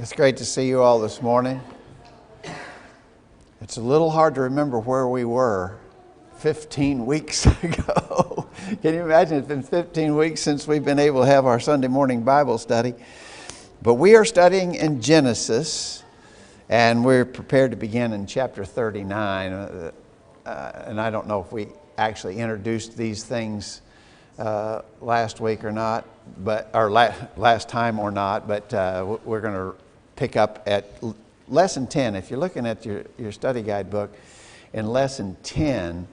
It's great to see you all this morning. It's a little hard to remember where we were 15 weeks ago. Can you imagine? It's been 15 weeks since we've been able to have our Sunday morning Bible study. But we are studying in Genesis, and we're prepared to begin in chapter 39. And I don't know if we actually introduced these things last week or not, or last time or not, but we're going to pick up at lesson 10. If you're looking at your study guide book, in lesson 10,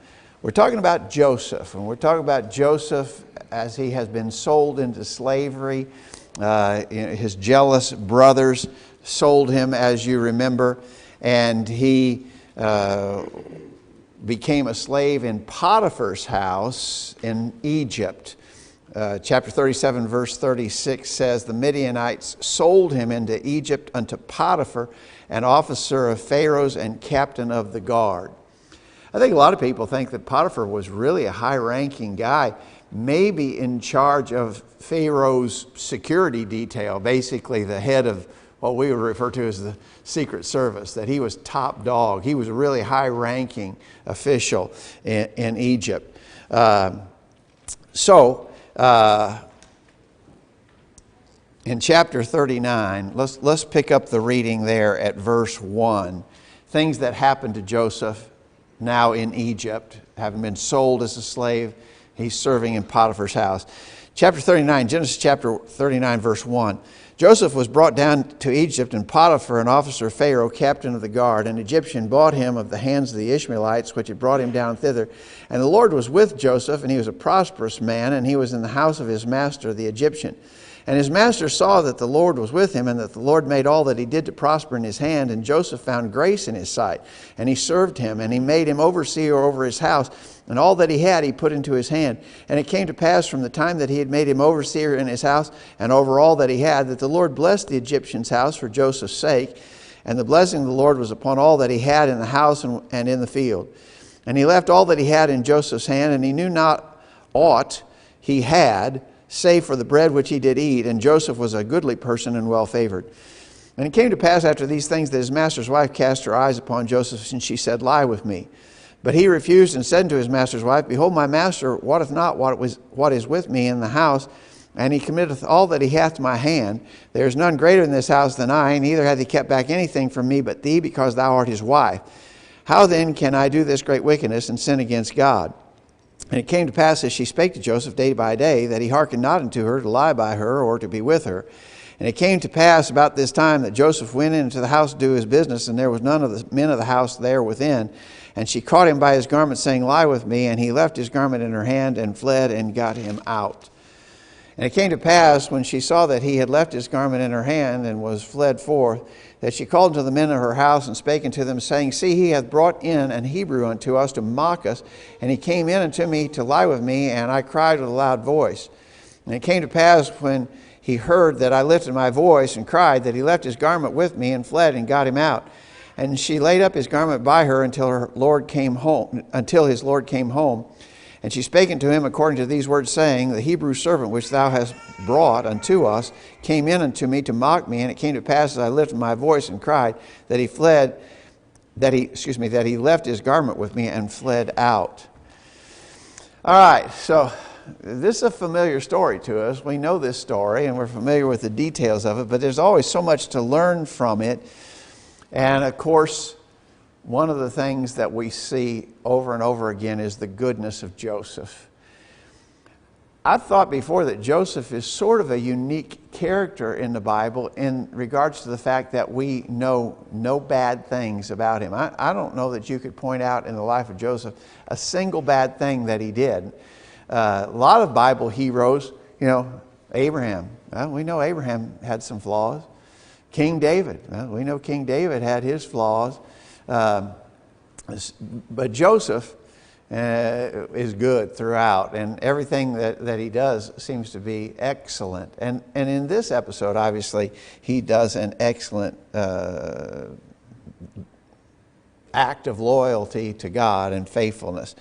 we're talking about Joseph, and we're talking about Joseph as he has been sold into slavery. His jealous brothers sold him, as you remember, and he became a slave in Potiphar's house in Egypt. Chapter 37 verse 36 says, the Midianites sold him into Egypt unto Potiphar, an officer of Pharaoh's and captain of the guard. I think a lot of people think that Potiphar was really a high-ranking guy, maybe in charge of Pharaoh's security detail, basically the head of what we would refer to as the Secret Service, that he was top dog. He was a really high-ranking official in Egypt. In chapter 39, let's pick up the reading there at verse 1. Things that happened to Joseph now in Egypt, having been sold as a slave. He's serving in Potiphar's house. Chapter 39, Genesis chapter 39, verse 1. Joseph was brought down to Egypt, and Potiphar, an officer of Pharaoh, captain of the guard, an Egyptian, bought him of the hands of the Ishmaelites, which had brought him down thither. And the Lord was with Joseph, and he was a prosperous man, and he was in the house of his master, the Egyptian. And his master saw that the Lord was with him, and that the Lord made all that he did to prosper in his hand. And Joseph found grace in his sight, and he served him, and he made him overseer over his house. And all that he had he put into his hand. And it came to pass from the time that he had made him overseer in his house, and over all that he had, that the Lord blessed the Egyptian's house for Joseph's sake. And the blessing of the Lord was upon all that he had in the house and in the field. And he left all that he had in Joseph's hand, and he knew not aught he had, save for the bread which he did eat. And Joseph was a goodly person and well favored. And it came to pass after these things that his master's wife cast her eyes upon Joseph, and she said, Lie with me. But he refused and said unto his master's wife, Behold, my master wotteth not what is with me in the house, and he committeth all that he hath to my hand. There is none greater in this house than I, neither hath he kept back anything from me but thee, because thou art his wife. How then can I do this great wickedness and sin against God? And it came to pass as she spake to Joseph day by day, that he hearkened not unto her to lie by her or to be with her. And it came to pass about this time that Joseph went into the house to do his business, and there was none of the men of the house there within. And she caught him by his garment, saying, Lie with me. And he left his garment in her hand and fled and got him out. And it came to pass, when she saw that he had left his garment in her hand and was fled forth, that she called unto the men of her house and spake unto them, saying, See, he hath brought in an Hebrew unto us to mock us. And he came in unto me to lie with me, and I cried with a loud voice. And it came to pass, when he heard that I lifted my voice and cried, that he left his garment with me and fled and got him out. And she laid up his garment by her until his Lord came home. And she spake unto him according to these words, saying, The Hebrew servant which thou hast brought unto us came in unto me to mock me. And it came to pass, as I lifted my voice and cried, that he left his garment with me and fled out. All right, so this is a familiar story to us. We know this story, and we're familiar with the details of it, but there's always so much to learn from it. And of course, one of the things that we see over and over again is the goodness of Joseph. I've thought before that Joseph is sort of a unique character in the Bible in regards to the fact that we know no bad things about him. I don't know that you could point out in the life of Joseph a single bad thing that he did. A lot of Bible heroes, Abraham. Well, we know Abraham had some flaws. King David. Well, we know King David had his flaws. But Joseph is good throughout, and everything that he does seems to be excellent. And in this episode, obviously, he does an excellent act of loyalty to God and faithfulness.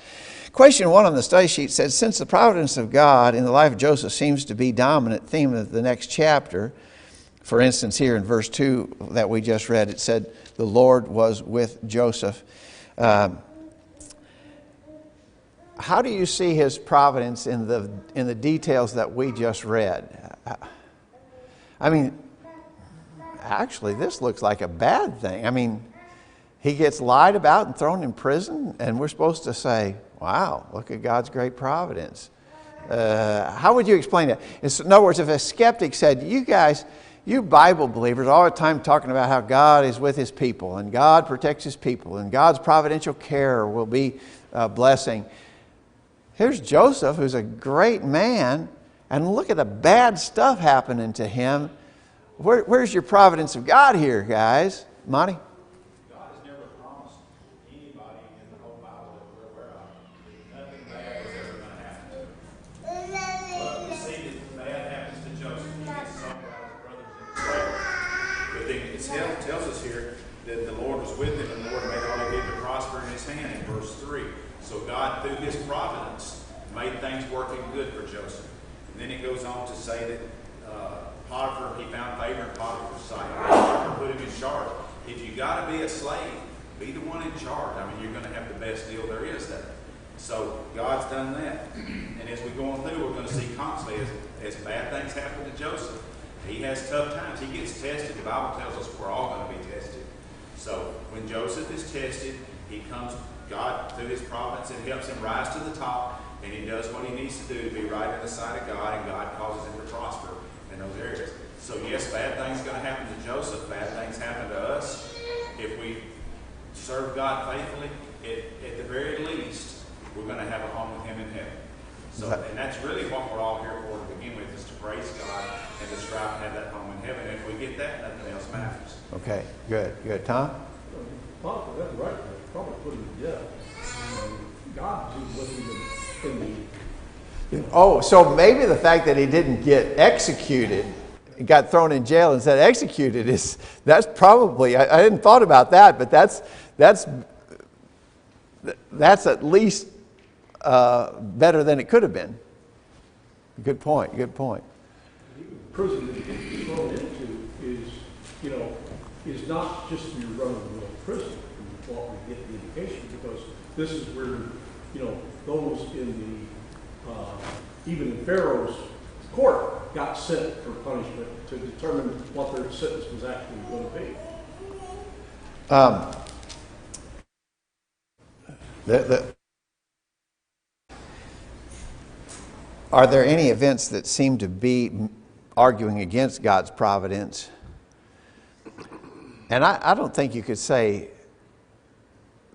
Question 1 on the study sheet says, since the providence of God in the life of Joseph seems to be dominant theme of the next chapter, For instance, here in verse 2 that we just read, it said, the Lord was with Joseph. How do you see his providence in the details that we just read? I mean, actually, this looks like a bad thing. I mean, he gets lied about and thrown in prison, and we're supposed to say, wow, look at God's great providence. How would you explain it? In other words, if a skeptic said, you guys, you Bible believers, all the time talking about how God is with his people, and God protects his people, and God's providential care will be a blessing. Here's Joseph, who's a great man, and look at the bad stuff happening to him. Where's your providence of God here, guys? Monty? God has never promised anybody in the whole Bible that we're aware of that nothing bad is ever going to happen to them. But we see that bad happens to Joseph. He gets sold by his brothers into slavery. But then it tells us here that the Lord was with him, and the Lord made all he did to prosper in his hand in verse 3. So God, through his providence, made things working good for Joseph. And then it goes on to say that Potiphar, he found favor in Potiphar's sight. Potiphar put him in charge. If you got to be a slave, be the one in charge. I mean, you're going to have the best deal there is there. So God's done that. And as we go on through, we're going to see constantly as bad things happen to Joseph. He has tough times. He gets tested. The Bible tells us we're all going to be tested. So when Joseph is tested, he comes, God, through his providence, and helps him rise to the top, and he does what he needs to do to be right in the sight of God, and God causes him to prosper in those areas. So yes, bad things are going to happen to Joseph. Bad things happen to us. If we serve God faithfully, at the very least, we're going to have a home with him in heaven. So, and that's really what we're all here for to begin with, is to praise God and to strive to have that home in heaven. And if we get that, nothing else matters. Okay, good. Tom? Potiphar, that's right. They probably put him to death. God was with him in the... Oh, so maybe the fact that he didn't get executed, got thrown in jail and said executed, that's probably, I hadn't thought about that, but that's at least better than it could have been. Good point. The prison that he's thrown into is not just your run-of-the-mill prison, from what we get the indication, because this is where, those in the, even in Pharaoh's court got sent for punishment to determine what their sentence was actually going to be. Are there any events that seem to be arguing against God's providence? And I don't think you could say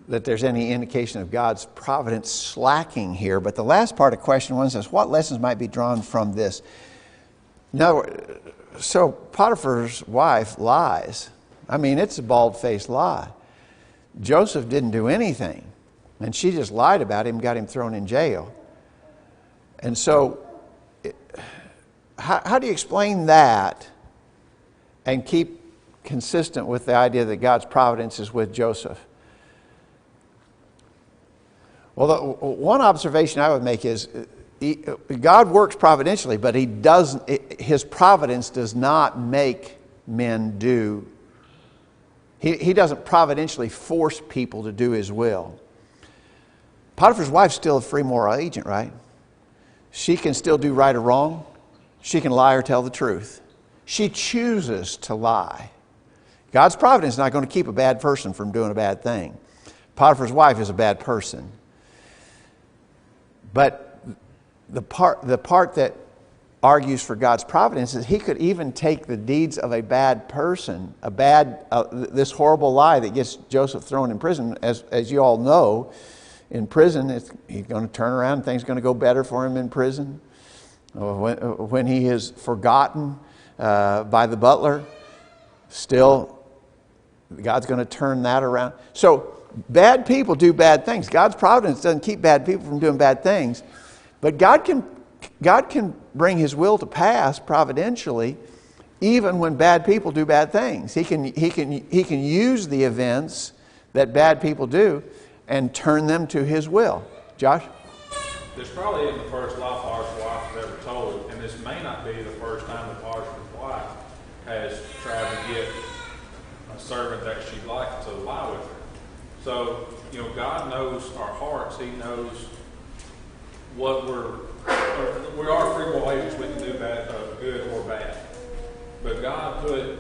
that there's any indication of God's providence slacking here, but the last part of question 1 says, what lessons might be drawn from this? No, so Potiphar's wife lies. I mean, it's a bald-faced lie. Joseph didn't do anything, and she just lied about him, got him thrown in jail. And so, how do you explain that and keep consistent with the idea that God's providence is with Joseph? Well, one observation I would make is God works providentially, but his providence does not make men do. He doesn't providentially force people to do his will. Potiphar's wife's still a free moral agent, right? She can still do right or wrong. She can lie or tell the truth. She chooses to lie. God's providence is not going to keep a bad person from doing a bad thing. Potiphar's wife is a bad person. But the part that argues for God's providence is he could even take the deeds of a bad person, this horrible lie that gets Joseph thrown in prison. As you all know, in prison, he's going to turn around and things are going to go better for him in prison. When he is forgotten by the butler, still God's going to turn that around. So bad people do bad things. God's providence doesn't keep bad people from doing bad things. But God can bring his will to pass providentially even when bad people do bad things. He can use the events that bad people do and turn them to his will. Josh? This probably isn't the first lie Potiphar's wife has ever told, and this may not be the first time that Potiphar's wife has to lie with her. So, God knows our hearts. He knows what we are free will agents. We can do bad, good or bad. But God put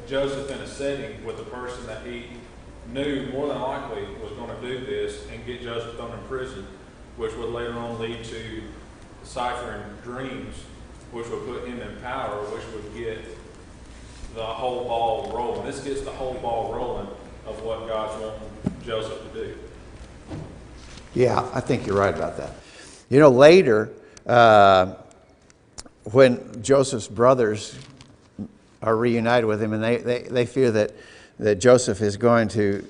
Joseph in a setting with a person that he knew more than likely was going to do this and get Joseph thrown in prison, which would later on lead to deciphering dreams, which would put him in power, which would get the whole ball rolling. This gets the whole ball rolling of what God's wanting Joseph to do. Yeah, I think you're right about that. Later, when Joseph's brothers are reunited with him, and they fear that Joseph is going to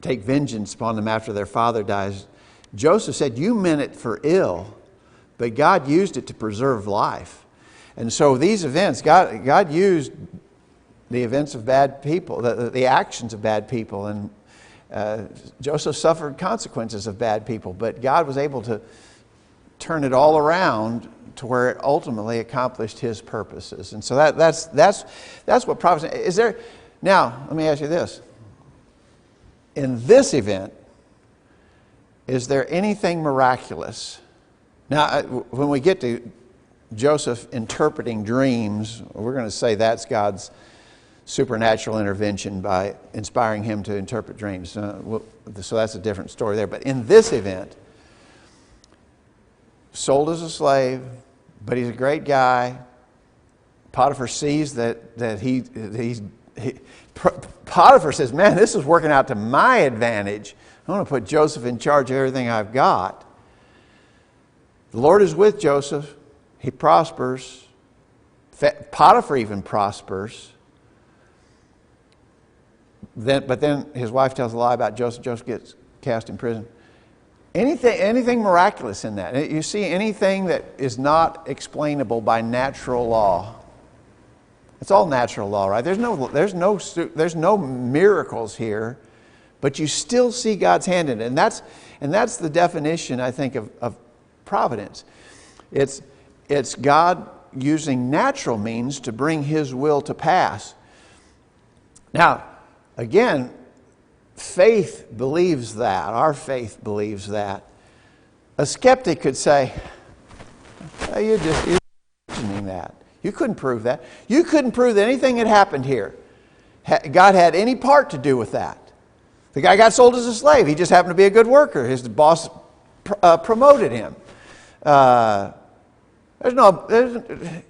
take vengeance upon them after their father dies, Joseph said, "You meant it for ill, but God used it to preserve life." And so these events, God used the events of bad people, the actions of bad people, and Joseph suffered consequences of bad people, but God was able to turn it all around to where it ultimately accomplished His purposes. And so that's what providence is. There now? Let me ask you this: in this event, is there anything miraculous? Now, when we get to Joseph interpreting dreams, we're going to say that's God's supernatural intervention by inspiring him to interpret dreams. So that's a different story there. But in this event, sold as a slave, but he's a great guy. Potiphar sees Potiphar says, "Man, this is working out to my advantage. I want to put Joseph in charge of everything I've got." The Lord is with Joseph. He prospers. Potiphar even prospers. But then his wife tells a lie about Joseph. Joseph gets cast in prison. Anything miraculous in that? You see anything that is not explainable by natural law? It's all natural law, right? There's no miracles here, but you still see God's hand in it, and that's the definition, I think, of providence. It's God using natural means to bring His will to pass. Now, again, faith believes that. Our faith believes that. A skeptic could say, "Oh, you're imagining that. You couldn't prove that. You couldn't prove that anything had happened here. God had any part to do with that. The guy got sold as a slave. He just happened to be a good worker. His boss promoted him.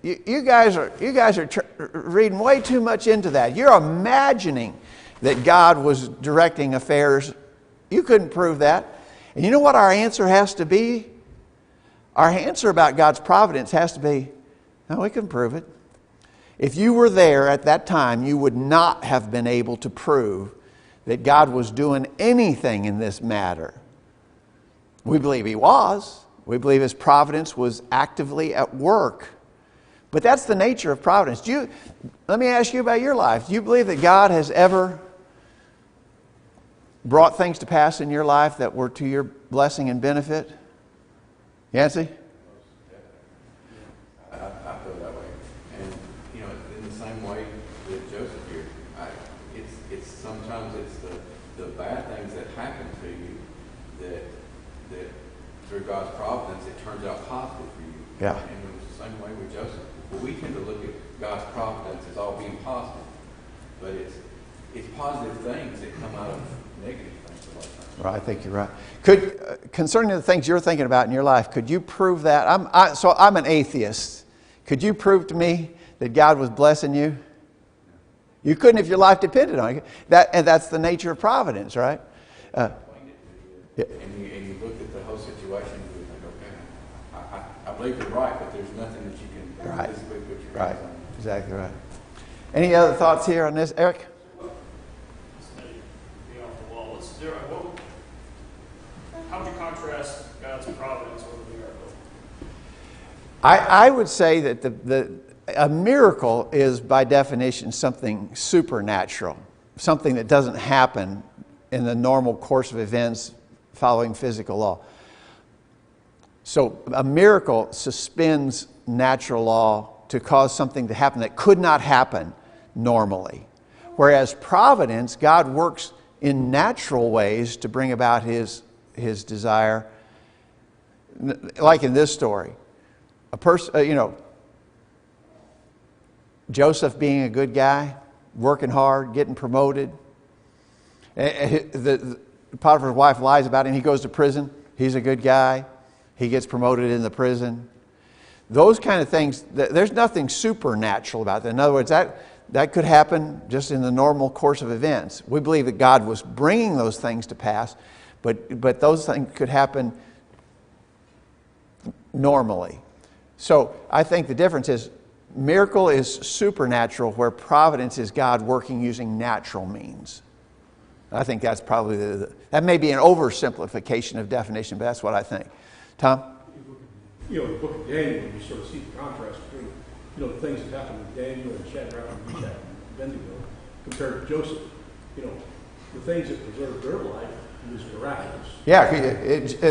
You guys are reading way too much into that. You're imagining that God was directing affairs. You couldn't prove that." And you know what our answer has to be? Our answer about God's providence has to be, no, we couldn't prove it. If you were there at that time, you would not have been able to prove that God was doing anything in this matter. We believe He was. We believe His providence was actively at work. But that's the nature of providence. Let me ask you about your life. Do you believe that God has ever brought things to pass in your life that were to your blessing and benefit? Yancey? I feel that way. And, in the same way with Joseph here, sometimes it's the bad things that happen to you that through God's providence, it turns out positive for you. Yeah. And it was the same way with Joseph. But we tend to look at God's providence as all being positive. But it's positive things that come out of negative things a lot of times. Right, I think you're right. Concerning the things you're thinking about in your life, could you prove that? I'm an atheist. Could you prove to me that God was blessing you? You couldn't if your life depended on it. And that's the nature of providence, right? And you look at the whole situation and you think, okay, I believe you're right, but there's nothing that you can Right. physically put your Right, hands on. exactly right. Any other thoughts here on this, Eric? How would you contrast God's providence with a miracle? I would say that a miracle is by definition something supernatural, something that doesn't happen in the normal course of events following physical law. So a miracle suspends natural law to cause something to happen that could not happen normally. Whereas providence, God works in natural ways to bring about his desire. Like in this story, a person, Joseph being a good guy, working hard, getting promoted. Potiphar's wife lies about him. He goes to prison. He's a good guy. He gets promoted in the prison. Those kind of things, there's nothing supernatural about that. In other words, that could happen just in the normal course of events. We believe that God was bringing those things to pass, but those things could happen normally. So I think the difference is miracle is supernatural, where providence is God working using natural means. I think that's probably that may be an oversimplification of definition, but that's what I think. Tom? The book of Daniel, you sort of see the contrast between, the things that happened with Daniel and Shadrach and Meshach and Abednego compared to Joseph. The things that preserved their life was miraculous. Yeah,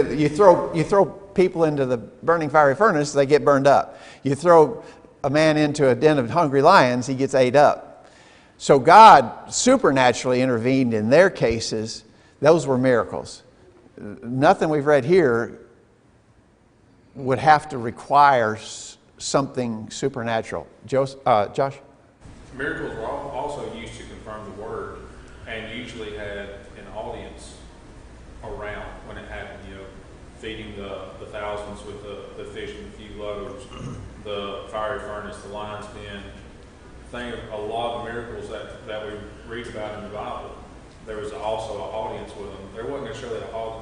you throw people into the burning fiery furnace, they get burned up. You throw a man into a den of hungry lions, he gets ate up. So God supernaturally intervened in their cases. Those were miracles. Nothing we've read here would have to require something supernatural. Josh? Miracles were also used to confirm the word, and usually had an audience around when it happened. Feeding the thousands with the fish and a few loaves, the fiery furnace, the lion's den. A lot of the miracles that we read about in the Bible, there was also an audience with them. There wasn't necessarily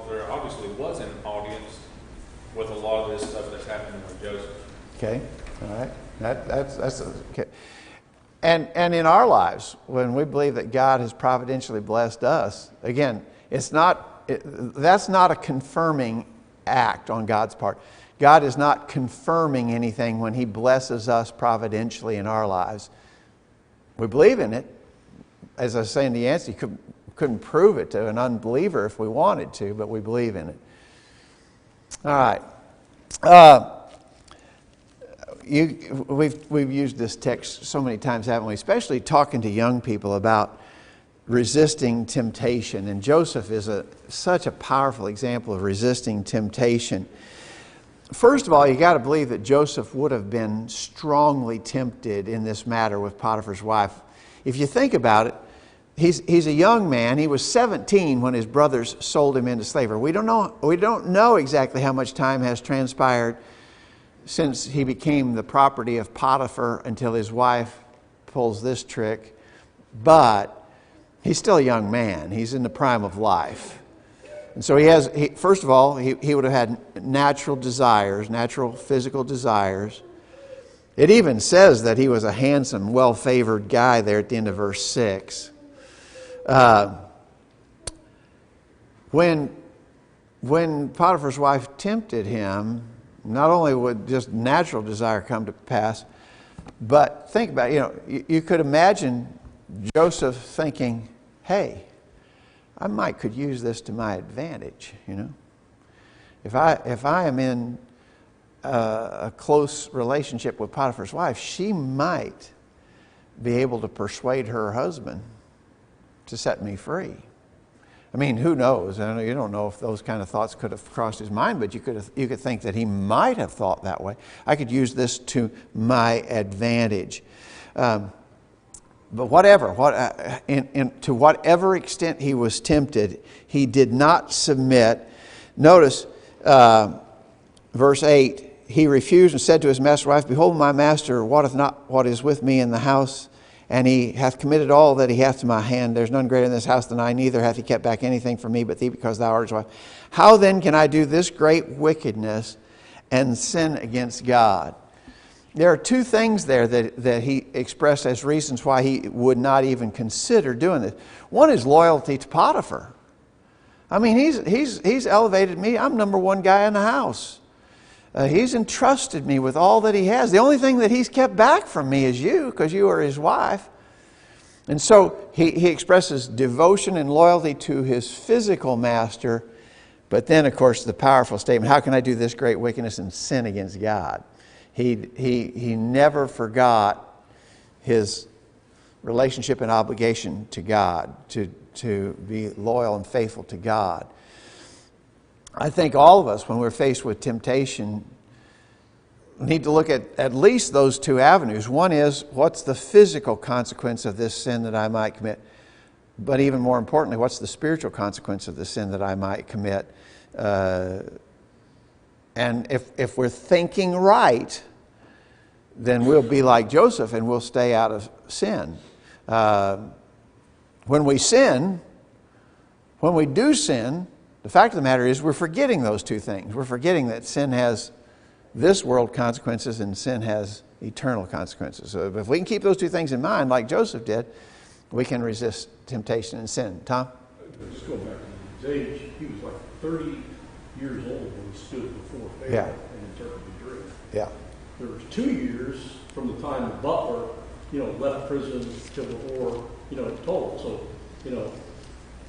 there obviously was an audience with a lot of this stuff that's happening with Joseph. Okay, all right. That's okay. And in our lives, when we believe that God has providentially blessed us, again, that's not a confirming act on God's part. God is not confirming anything when He blesses us providentially in our lives. We believe in it. As I was saying to Yancey, couldn't prove it to an unbeliever if we wanted to, but we believe in it. All right. We've used this text so many times, haven't we? Especially talking to young people about resisting temptation. And Joseph is such a powerful example of resisting temptation. First of all, you got to believe that Joseph would have been strongly tempted in this matter with Potiphar's wife. If you think about it, he's a young man. He was 17 when his brothers sold him into slavery. We don't know exactly how much time has transpired since he became the property of Potiphar until his wife pulls this trick. But he's still a young man. He's in the prime of life. And so first of all, he would have had natural desires, natural physical desires. It even says that he was a handsome, well-favored guy there at the end of verse 6. When Potiphar's wife tempted him, not only would just natural desire come to pass, but think about it, you could imagine Joseph thinking, hey, I could use this to my advantage, If I am in a close relationship with Potiphar's wife, she might be able to persuade her husband to set me free. I mean, who knows? I know you don't know if those kind of thoughts could have crossed his mind, but you could think that he might have thought that way. I could use this to my advantage. But whatever, to whatever extent he was tempted, he did not submit. Notice verse 8, he refused and said to his master's wife, behold, my master wotteth not what is with me in the house, and he hath committed all that he hath to my hand. There's none greater in this house than I, neither hath he kept back anything from me but thee, because thou art his wife. How then can I do this great wickedness and sin against God? There are two things there that he expressed as reasons why he would not even consider doing this. One is loyalty to Potiphar. I mean, he's elevated me. I'm number one guy in the house. He's entrusted me with all that he has. The only thing that he's kept back from me is you, because you are his wife. And so he expresses devotion and loyalty to his physical master. But then, of course, the powerful statement, how can I do this great wickedness and sin against God? He never forgot his relationship and obligation to God, to be loyal and faithful to God. I think all of us, when we're faced with temptation, need to look at least those two avenues. One is, what's the physical consequence of this sin that I might commit? But even more importantly, what's the spiritual consequence of the sin that I might commit? And if we're thinking right, then we'll be like Joseph and we'll stay out of sin. When we do sin, the fact of the matter is we're forgetting those two things. We're forgetting that sin has this world consequences and sin has eternal consequences. So if we can keep those two things in mind, like Joseph did, we can resist temptation and sin. Tom? Just going back to his age, he was like 30 years old when he stood before Pharaoh Yeah. and interpreted the dream. Yeah. There was 2 years from the time the butler, left prison till before, told. So,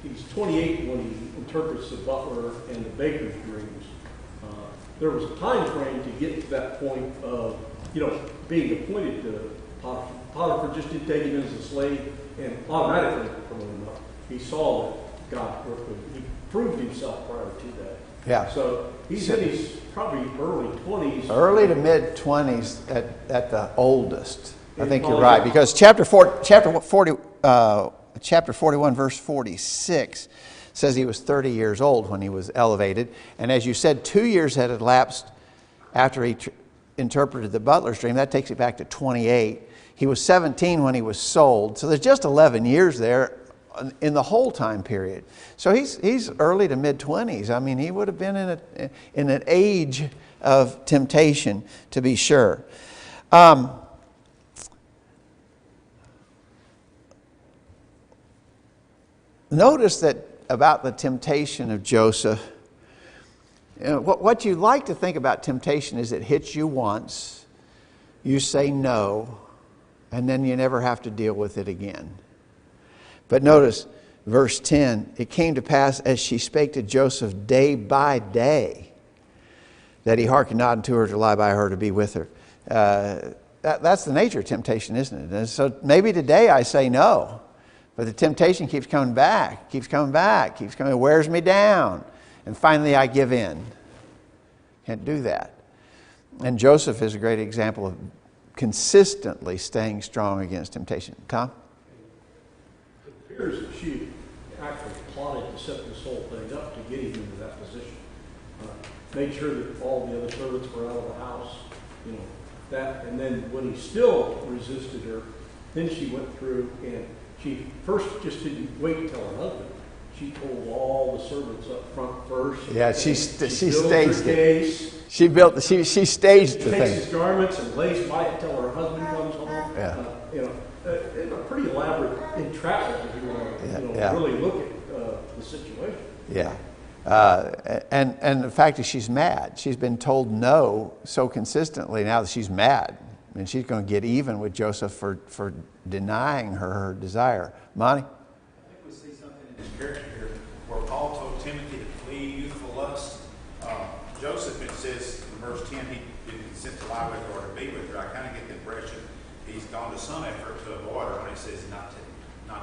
he's 28 when he interprets the butler and the baker's dreams. There was a time frame to get to that point of, being appointed to Potiphar. Potiphar just didn't take him as a slave and automatically promote him up. He saw that God worked with him. He proved himself prior to that. Yeah. So he's in his probably early 20s. Early to mid 20s at the oldest. I think you're right, because chapter 41, verse 46 says he was 30 years old when he was elevated. And as you said, 2 years had elapsed after he interpreted the butler's dream. That takes it back to 28. He was 17 when he was sold. So there's just 11 years there in the whole time period. So he's early to mid 20s. I mean, he would have been in an age of temptation, to be sure. Notice that about the temptation of Joseph, what you like to think about temptation is it hits you once, you say no, and then you never have to deal with it again. But notice verse 10, it came to pass as she spake to Joseph day by day, that he hearkened not unto her to lie by her to be with her. That's the nature of temptation, isn't it? And so maybe today I say no, but the temptation keeps coming back, it wears me down. And finally I give in. Can't do that. And Joseph is a great example of consistently staying strong against temptation. Tom? It appears that she actually plotted to set this whole thing up to get him into that position. Made sure that all the other servants were out of the house, and then when he still resisted her, then she went through and she first just didn't wait until her husband. She told all the servants up front first. Yeah, she staged her case. She staged the Takes thing. his garments and lays by it until her husband comes home. Yeah. In a pretty elaborate entrapment, if you want to really look at the situation. Yeah. And the fact is she's mad. She's been told no so consistently now that she's mad. And she's going to get even with Joseph for denying her desire. Monty? I think we see something in his character here where Paul told Timothy to flee youthful lust. Joseph, it says in verse 10, he didn't consent to lie with her or to be with her. I kind of get the impression he's gone to some effort to avoid her when he says not to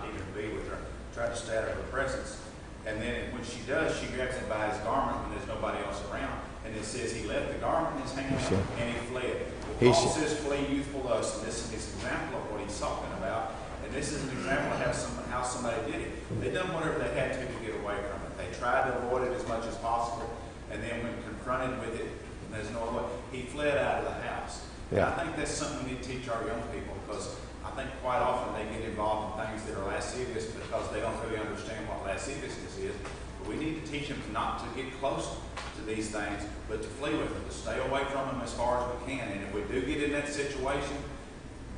even be with her, try to stay out of her presence. And then when she does, she grabs him by his garment when there's nobody else around. And it says he left the garment in his hand and he fled. Paul says flee youthful lust, and this is an example of what he's talking about. And this is an example of how somebody did it. They done whatever they had to get away from it. They tried to avoid it as much as possible, and then when confronted with it, there's no way, he fled out of the house. Yeah. And I think that's something we need to teach our young people, because I think quite often they get involved in things that are lascivious because they don't really understand what lasciviousness is. But we need to teach them not to get close to these things, but to flee with them, to stay away from them as far as we can. And if we do get in that situation,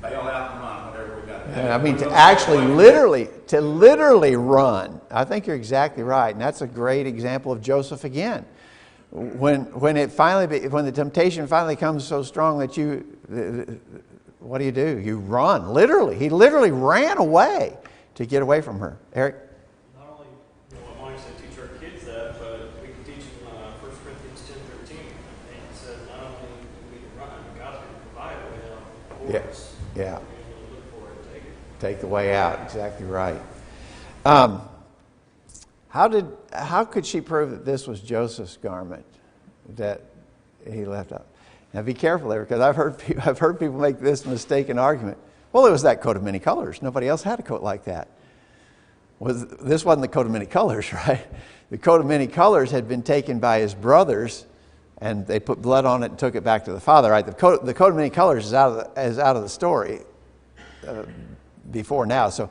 bail out and run, whatever we got to do. Yeah, I mean, to actually literally run. I think you're exactly right. And that's a great example of Joseph again. When the temptation finally comes so strong that what do? You run, literally. He literally ran away to get away from her. Eric? Not only what Monty said, teach our kids that, but we can teach them 1 Corinthians 10:13. And it says not only do we run, but God's going to provide a way out for us. Yeah. We're going to look for it and take it. Take the way out. Exactly right. How could she prove that this was Joseph's garment that he left out? Now be careful there, because I've heard people make this mistaken argument. Well, it was that coat of many colors. Nobody else had a coat like that. This wasn't the coat of many colors, right? The coat of many colors had been taken by his brothers, and they put blood on it and took it back to the father. Right? The coat of many colors is out of the story before now. So,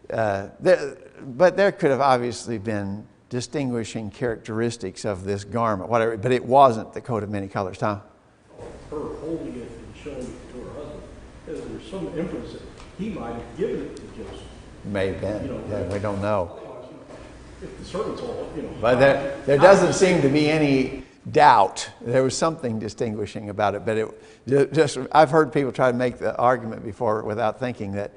but there could have obviously been distinguishing characteristics of this garment, whatever. But it wasn't the coat of many colors, Tom. Her holding it and showing it to her husband, there's some inference that he might have given it to Joseph. May have been. Yeah, we don't know. If the servants all, But there doesn't seem to be any doubt. There was something distinguishing about it. But I've heard people try to make the argument before without thinking that,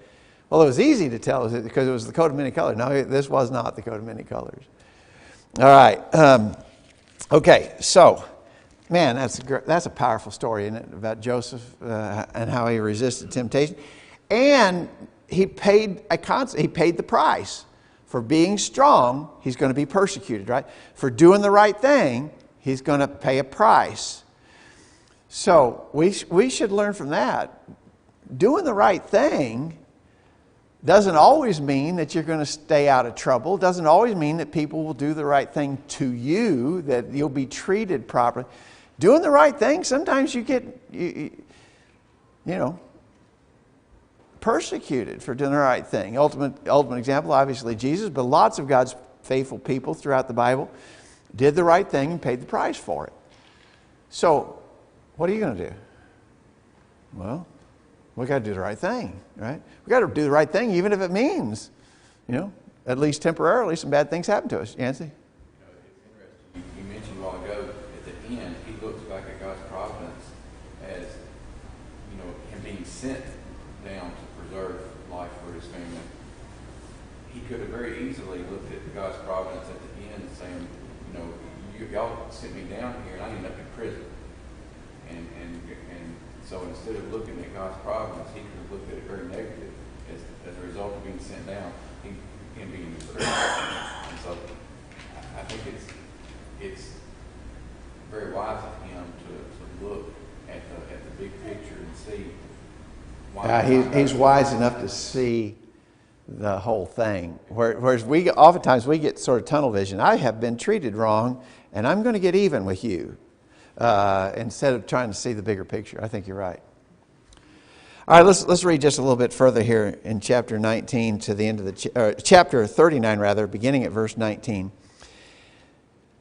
well, it was easy to tell because it was the coat of many colors. No, this was not the coat of many colors. All right. Okay, so, man, that's a powerful story, isn't it, about Joseph and how he resisted temptation. And he paid the price. For being strong, he's going to be persecuted, right? For doing the right thing, he's going to pay a price. So we should learn from that. Doing the right thing doesn't always mean that you're going to stay out of trouble. Doesn't always mean that people will do the right thing to you, that you'll be treated properly. Doing the right thing, sometimes you get, persecuted for doing the right thing. Ultimate example, obviously Jesus, but lots of God's faithful people throughout the Bible did the right thing and paid the price for it. So, what are you going to do? Well, we got to do the right thing, right? We got to do the right thing, even if it means, at least temporarily, some bad things happen to us. Yancey? It's interesting. You mentioned a while ago at the end, he looks back at God's providence as, him being sent down to preserve life for his family. He could have very easily looked at God's providence at the end saying, y'all sent me down here and I ended up in prison. And so instead of looking at God's providence, he could have looked at it very negative as a result of being sent down, him being preserved. And so I think it's very wise of him to look at the big picture and see. He's wise enough to see the whole thing. Whereas oftentimes we get sort of tunnel vision. I have been treated wrong, and I'm going to get even with you, instead of trying to see the bigger picture. I think you're right. All right, let's read just a little bit further here in chapter 19 to the end of chapter 39 rather, beginning at verse 19.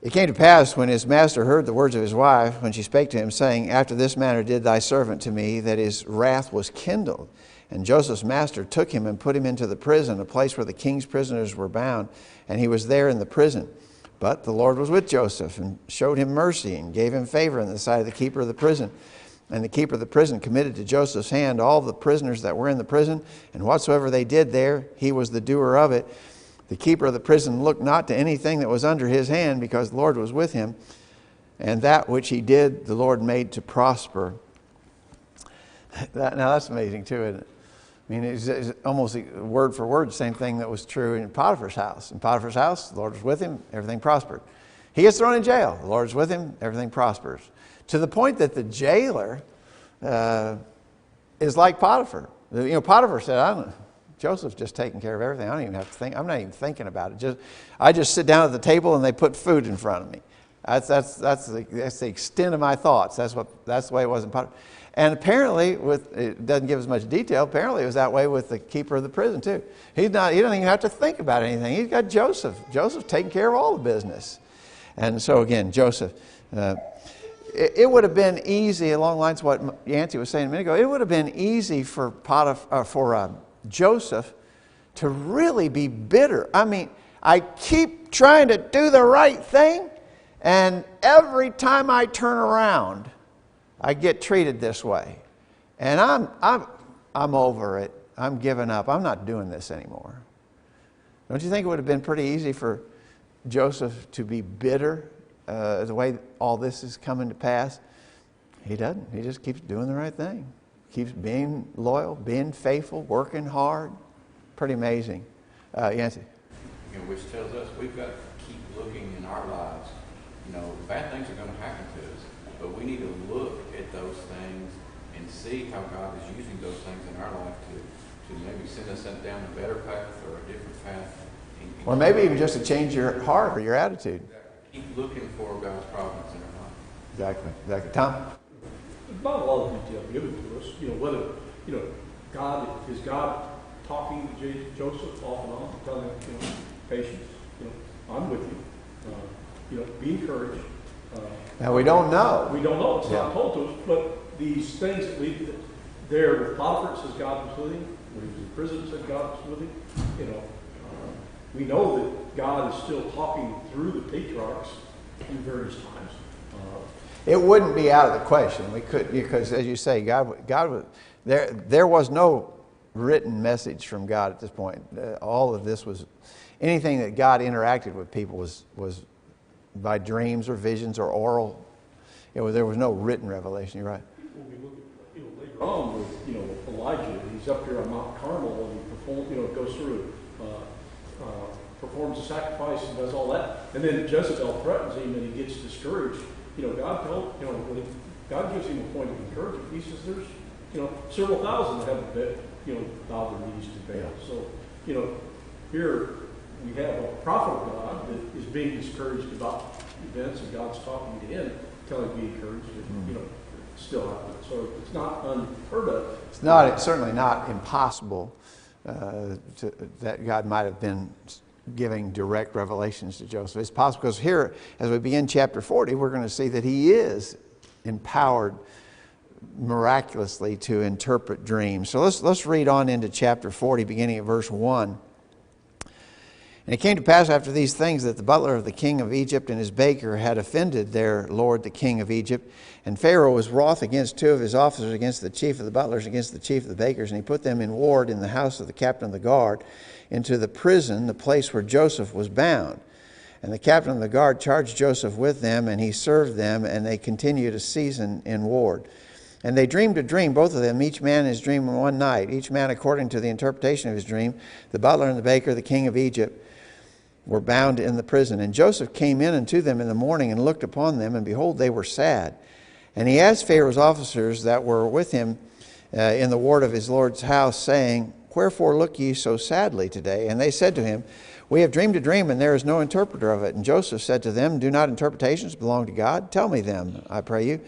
It came to pass, when his master heard the words of his wife, when she spake to him, saying, After this manner did thy servant to me, that his wrath was kindled. And Joseph's master took him and put him into the prison, a place where the king's prisoners were bound, and he was there in the prison. But the Lord was with Joseph, and showed him mercy, and gave him favor in the sight of the keeper of the prison. And the keeper of the prison committed to Joseph's hand all the prisoners that were in the prison, and whatsoever they did there, he was the doer of it. The keeper of the prison looked not to anything that was under his hand, because the Lord was with him. And that which he did, the Lord made to prosper. Now that's amazing too, isn't it? I mean, it's almost word for word the same thing that was true in Potiphar's house. In Potiphar's house, the Lord was with him, everything prospered. He gets thrown in jail, the Lord's with him, everything prospers. To the point that the jailer is like Potiphar. Potiphar said, Joseph's just taking care of everything. I don't even have to think. I'm not even thinking about it. I just sit down at the table and they put food in front of me. That's the extent of my thoughts. That's the way it was in Potiphar. And apparently, it doesn't give as much detail. Apparently, it was that way with the keeper of the prison too. He doesn't even have to think about anything. He's got Joseph. Joseph's taking care of all the business. And so again, Joseph. It would have been easy, along the lines of what Yancey was saying a minute ago. It would have been easy for Joseph to really be bitter. I mean, I keep trying to do the right thing, and every time I turn around, I get treated this way. And I'm over it. I'm giving up. I'm not doing this anymore. Don't you think it would have been pretty easy for Joseph to be bitter the way all this is coming to pass? He doesn't. He just keeps doing the right thing. Keeps being loyal, being faithful, working hard. pretty amazing. Yancey? You know, which tells us we've got to keep looking in our lives. You know, bad things are going to happen to us, but we need to look at those things and see how God is using those things in our life to maybe send us down a better path or a different path. Or maybe even just to change your heart or your attitude. Keep looking for God's providence in our life. Exactly. Tom? Not a lot of detail given to us. You know, whether, you know, is God talking to Joseph off and on, telling him, you know, patience, you know, I'm with you. You know, be encouraged. Now, we don't know. We don't know. It's not told to us. But these things that lead there with Potiphar, it says God was with him. When he was in prison, it said God was with him. You know, we know that God is still talking through the patriarchs in various times. It wouldn't be out of the question. We could, because as you say, God there was no written message from God at this point. All of this was, anything that God interacted with people was by dreams or visions or oral. There was no written revelation. You're right. When we look at, you know, later on with, you know, Elijah, he's up here on Mount Carmel and he performs, you know, goes through, performs a sacrifice and does all that, and then Jezebel threatens him and he gets discouraged. You know, when God gives him a point of encouragement, he says there's, you know, several thousand that haven't been, you know, bowed their knees to Baal. So, you know, here we have a prophet of God that is being discouraged about events, and God's talking to him, telling him to be encouraged, and, you know, it's still happening. So it's not unheard of. It's certainly not impossible that God might have been giving direct revelations to Joseph. It's possible because here, as we begin chapter 40, we're going to see that he is empowered miraculously to interpret dreams. So let's read on into chapter 40, beginning at verse 1. And it came to pass after these things that the butler of the king of Egypt and his baker had offended their lord the king of Egypt. And Pharaoh was wroth against two of his officers, against the chief of the butlers, against the chief of the bakers. And he put them in ward in the house of the captain of the guard, into the prison, the place where Joseph was bound. And the captain of the guard charged Joseph with them, and he served them, and they continued a season in ward. And they dreamed a dream, both of them, each man his dream in one night, each man according to the interpretation of his dream. The butler and the baker, the king of Egypt, were bound in the prison. And Joseph came in unto them in the morning and looked upon them, and behold, they were sad. And he asked Pharaoh's officers that were with him in the ward of his lord's house, saying, Wherefore look ye so sadly today? And they said to him, We have dreamed a dream, and there is no interpreter of it. And Joseph said to them, Do not interpretations belong to God? Tell me them, I pray you.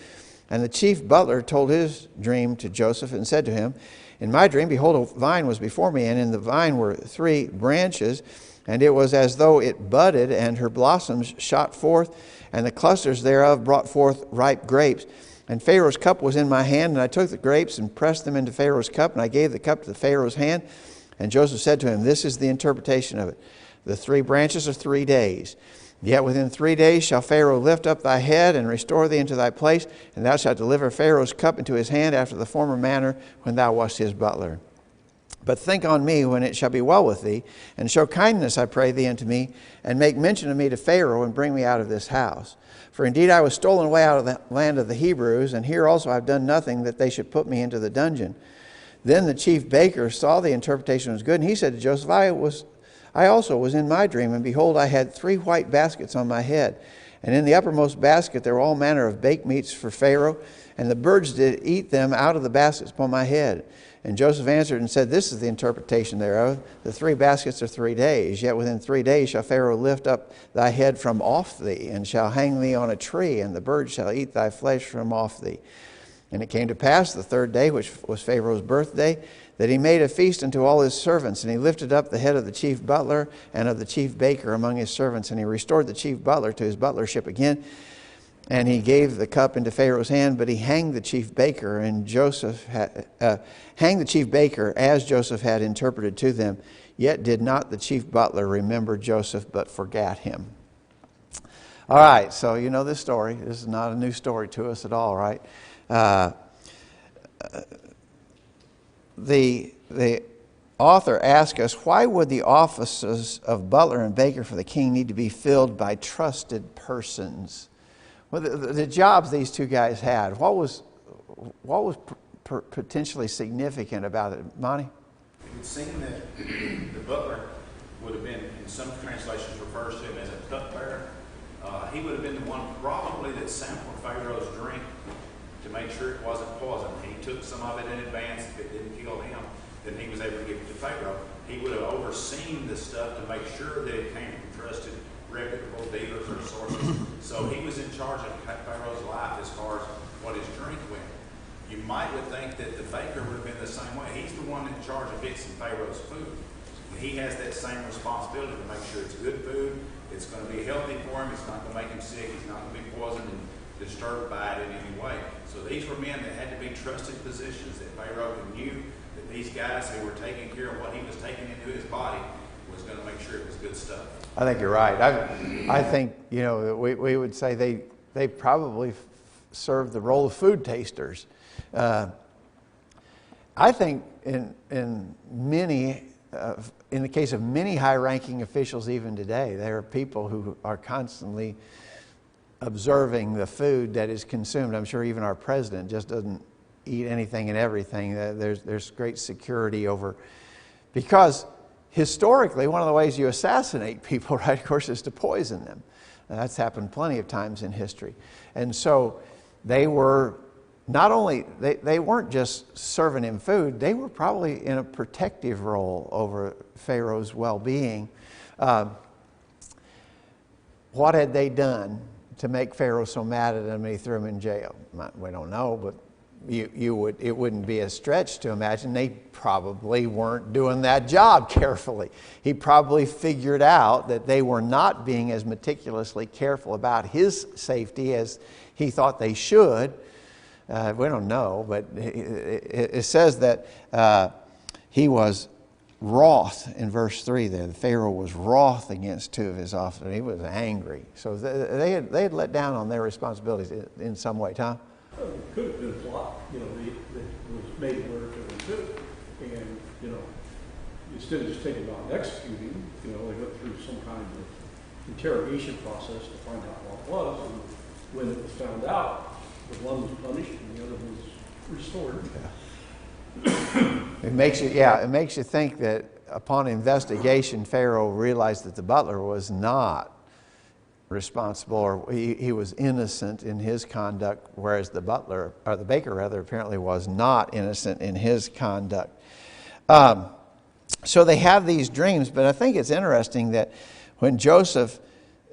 And the chief butler told his dream to Joseph, and said to him, In my dream, behold, a vine was before me, and in the vine were 3 branches, and it was as though it budded, and her blossoms shot forth, and the clusters thereof brought forth ripe grapes. And Pharaoh's cup was in my hand, and I took the grapes and pressed them into Pharaoh's cup, and I gave the cup to the Pharaoh's hand. And Joseph said to him, This is the interpretation of it. The 3 branches are 3 days. Yet within 3 days shall Pharaoh lift up thy head and restore thee into thy place, and thou shalt deliver Pharaoh's cup into his hand after the former manner when thou wast his butler. But think on me when it shall be well with thee, and show kindness, I pray thee, unto me, and make mention of me to Pharaoh, and bring me out of this house. For indeed I was stolen away out of the land of the Hebrews, and here also I have done nothing that they should put me into the dungeon. Then the chief baker saw the interpretation was good, and he said to Joseph, I also was in my dream, and behold, I had 3 white baskets on my head. And in the uppermost basket there were all manner of baked meats for Pharaoh, and the birds did eat them out of the baskets upon my head. And Joseph answered and said, This is the interpretation thereof. The 3 baskets are 3 days. Yet within 3 days shall Pharaoh lift up thy head from off thee, and shall hang thee on a tree, and the birds shall eat thy flesh from off thee. And it came to pass the 3rd day, which was Pharaoh's birthday, that he made a feast unto all his servants. And he lifted up the head of the chief butler and of the chief baker among his servants. And he restored the chief butler to his butlership again. And he gave the cup into Pharaoh's hand, but he hanged the chief baker, and hanged the chief baker as Joseph had interpreted to them. Yet did not the chief butler remember Joseph, but forgat him. All right, so you know this story. This is not a new story to us at all, right? The author asks us, why would the offices of butler and baker for the king need to be filled by trusted persons? Well, the jobs these 2 guys had, what was potentially significant about it? Monty? would seem that the butler would have been, in some translations, refers to him as a cupbearer. He would have been the one probably that sampled Pharaoh's drink to make sure it wasn't poison. He took some of it in advance. If it didn't kill him, then he was able to give it to Pharaoh. He would have overseen this stuff to make sure that it came from trusted, reputable dealers or sources. So he was in charge of Pharaoh's life as far as what his drink went. You might would think that the baker would have been the same way. He's the one in charge of fixing Pharaoh's food. And he has that same responsibility to make sure it's good food, it's going to be healthy for him, it's not going to make him sick, he's not going to be poisoned and disturbed by it in any way. So these were men that had to be trusted positions, that Pharaoh knew that these guys who were taking care of what he was taking into his body was going to make sure it was good stuff. I think you're right. I think, we would say they probably served the role of food tasters. I think in the case of many high-ranking officials even today, there are people who are constantly observing the food that is consumed. I'm sure even our president just doesn't eat anything and everything. There's great security over, because historically one of the ways you assassinate people, right, of course, is to poison them. That's happened plenty of times in history. And so they were not only, they weren't just serving him food, they were probably in a protective role over Pharaoh's well-being. What had they done to make Pharaoh so mad at them and he threw him in jail? We don't know, but it wouldn't be a stretch to imagine they probably weren't doing that job carefully. He probably figured out that they were not being as meticulously careful about his safety as he thought they should. We don't know, but it says that he was wroth in verse 3 there. The Pharaoh was wroth against two of his officers. He was angry. So they had let down on their responsibilities in some way. Tom? It could have been a plot, that was made in order to do it. And, instead of just taking it on and executing, they went through some kind of interrogation process to find out what it was. And when it was found out, the one was punished and the other was restored. It makes you think that upon investigation, Pharaoh realized that the butler was not responsible, or he was innocent in his conduct, whereas the baker apparently was not innocent in his conduct. So they have these dreams, but I think it's interesting that when Joseph,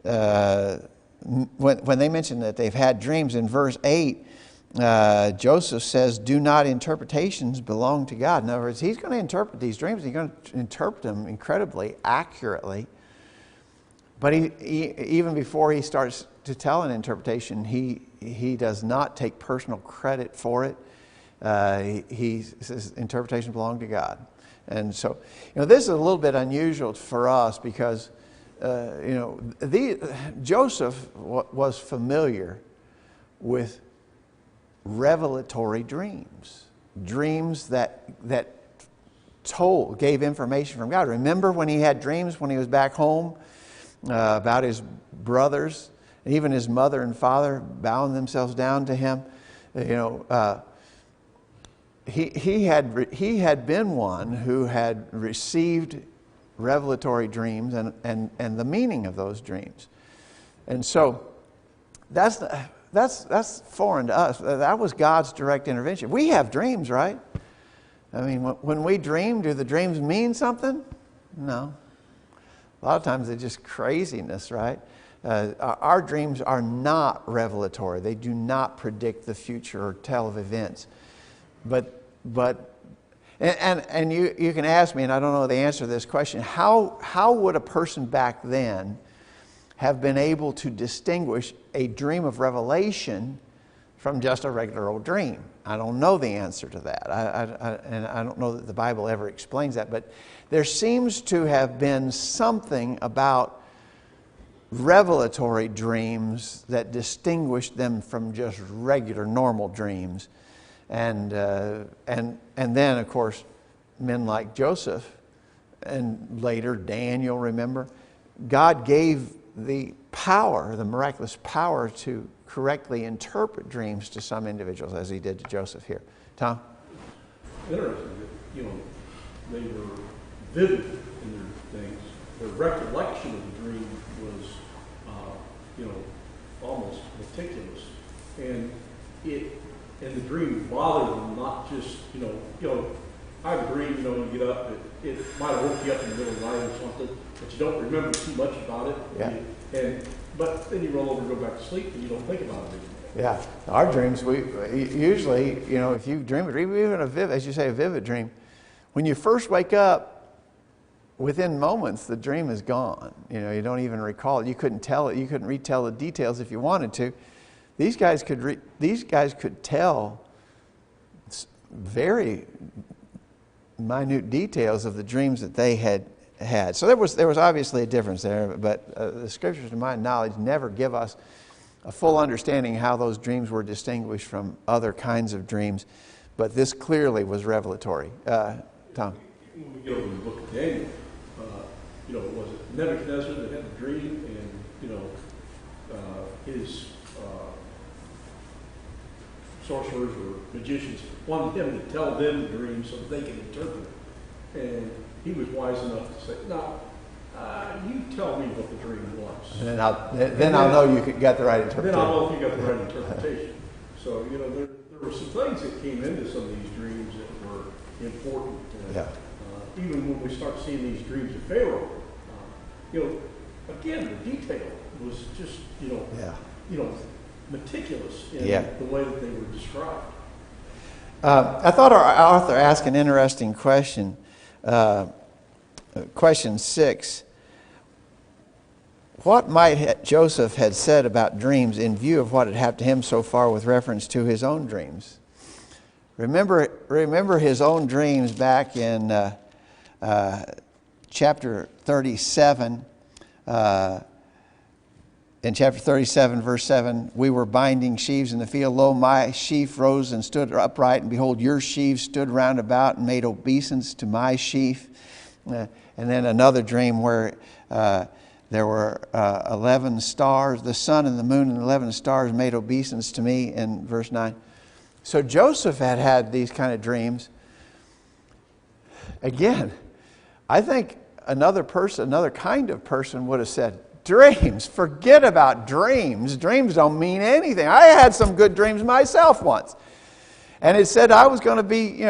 when they mention that they've had dreams in verse 8, Joseph says, do not interpretations belong to God. In other words, he's going to interpret these dreams. He's going to interpret them incredibly accurately. But he even before he starts to tell an interpretation, he does not take personal credit for it. He says interpretations belong to God. And so, this is a little bit unusual for us because, Joseph was familiar with revelatory dreams that gave information from God. Remember when he had dreams when he was back home about his brothers, even his mother and father bowing themselves down to him? He had been one who had received revelatory dreams and the meaning of those dreams, and so that's foreign to us. That was God's direct intervention. We have dreams, right? I mean, when we dream, do the dreams mean something? No. A lot of times they're just craziness, right? Our dreams are not revelatory. They do not predict the future or tell of events. But you can ask me, and I don't know the answer to this question, how would a person back then have been able to distinguish a dream of revelation from just a regular old dream? I don't know the answer to that. And I don't know that the Bible ever explains that. But there seems to have been something about revelatory dreams that distinguished them from just regular, normal dreams. And then, of course, men like Joseph and later Daniel, remember, God gave the power, the miraculous power to correctly interpret dreams to some individuals, as he did to Joseph here. Tom? Interesting that, they were vivid in their things. Their recollection of the dream was, almost meticulous, and the dream bothered them. Not just, I have a dream, you get up, it might have woke you up in the middle of the night or something, but you don't remember too much about it. Yeah. But then you roll over and go back to sleep, and you don't think about it anymore. Yeah, our dreams, we usually, if you dream a dream, even a vivid, as you say, a vivid dream, when you first wake up, within moments, the dream is gone. You don't even recall it. You couldn't tell it. You couldn't retell the details if you wanted to. These guys could tell very minute details of the dreams that they had. So there was obviously a difference there, but the scriptures, to my knowledge, never give us a full understanding how those dreams were distinguished from other kinds of dreams. But this clearly was revelatory. Tom? When we get over to the book of Daniel, was it Nebuchadnezzar that had the dream, and his sorcerers or magicians wanted him to tell them the dream so that they could interpret it. And he was wise enough to say, "No, you tell me what the dream was. And then I'll know you got the right interpretation." Then I'll know if you got the right interpretation. So, there were some things that came into some of these dreams that were important. Yeah. Even when we start seeing these dreams of Pharaoh, again, the detail was just, meticulous in the way that they were described. I thought our author asked an interesting question. Question 6. What might Joseph had said about dreams in view of what had happened to him so far with reference to his own dreams? Remember his own dreams back in chapter 37. In chapter 37, verse 7, we were binding sheaves in the field. Lo, my sheaf rose and stood upright, and behold, your sheaves stood round about and made obeisance to my sheaf. And then another dream where there were 11 stars. The sun and the moon and 11 stars made obeisance to me in verse 9. So Joseph had these kind of dreams. Again, I think another kind of person would have said, dreams, forget about dreams. Dreams don't mean anything. I had some good dreams myself once. And it said I was going to be,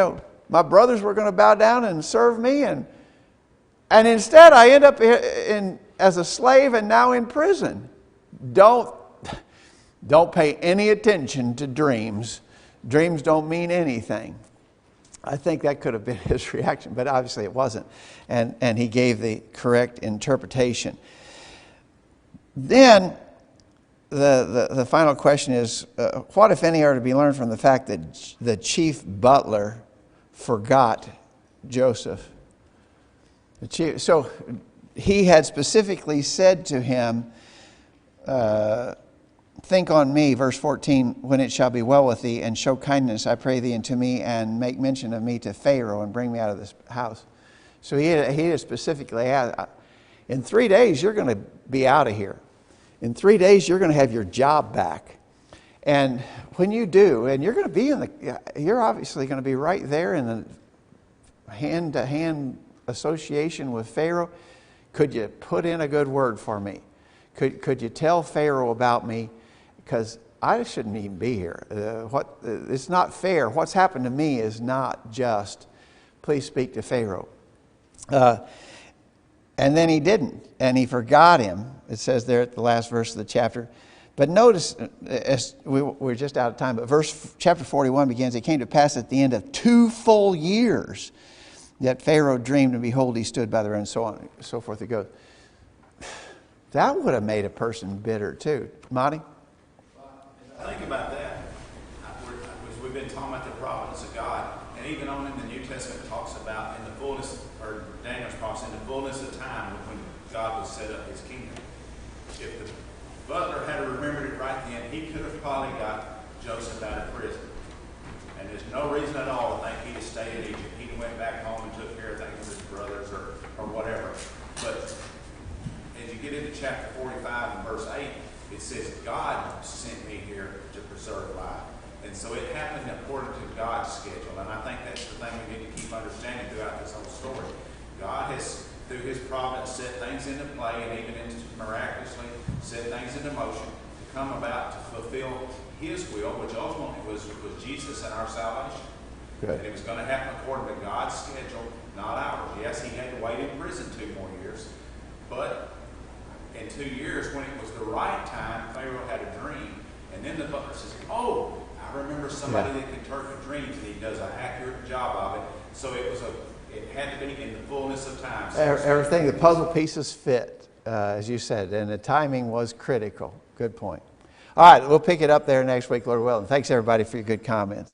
my brothers were going to bow down and serve me. And instead I end up as a slave and now in prison. Don't pay any attention to dreams. Dreams don't mean anything. I think that could have been his reaction, but obviously it wasn't. And he gave the correct interpretation. Then the final question is, what, if any, are to be learned from the fact that the chief butler forgot Joseph? So he had specifically said to him, think on me, verse 14, when it shall be well with thee, and show kindness, I pray thee, unto me, and make mention of me to Pharaoh, and bring me out of this house. So he had specifically asked, in 3 days, you're going to be out of here. In 3 days, you're going to have your job back. And when you do, and you're going to be you're obviously going to be right there in the hand-to-hand association with Pharaoh. Could you put in a good word for me? Could you tell Pharaoh about me? Because I shouldn't even be here. It's not fair. What's happened to me is not just. Please speak to Pharaoh. And then he didn't, and he forgot him. It says there at the last verse of the chapter. But notice, we're just out of time, but chapter 41 begins, it came to pass at the end of 2 full years that Pharaoh dreamed, and behold, he stood by the road, and so on and so forth it goes. That would have made a person bitter too. Monty? Think about that. We've been talking about the providence of God, and even on in the New Testament talks about in the fullness, or Daniel's prophecy, in the fullness of time when God would set up his kingdom. If the butler had remembered it right then, he could have probably got Joseph out of prison. And there's no reason at all to think he'd have stayed in Egypt. He'd have went back home and took care of things with his brothers or whatever. But as you get into chapter 45 and verse 8, it says, God sent me here to preserve life. And so it happened according to God's schedule. And I think that's the thing we need to keep understanding throughout this whole story. God has, through his providence, set things into play and even miraculously set things into motion to come about to fulfill his will, which ultimately was Jesus and our salvation. Good. And it was going to happen according to God's schedule, not ours. Yes, he had to wait in prison 2 more years, but in 2 years, when it was the right time, Pharaoh had a dream, and then the butler says, "Oh, I remember somebody that can interpret dreams," and he does an accurate job of it. So it had to be in the fullness of time. So Everything, the puzzle pieces fit, as you said, and the timing was critical. Good point. All right, we'll pick it up there next week, Lord willing. Thanks, everybody, for your good comments.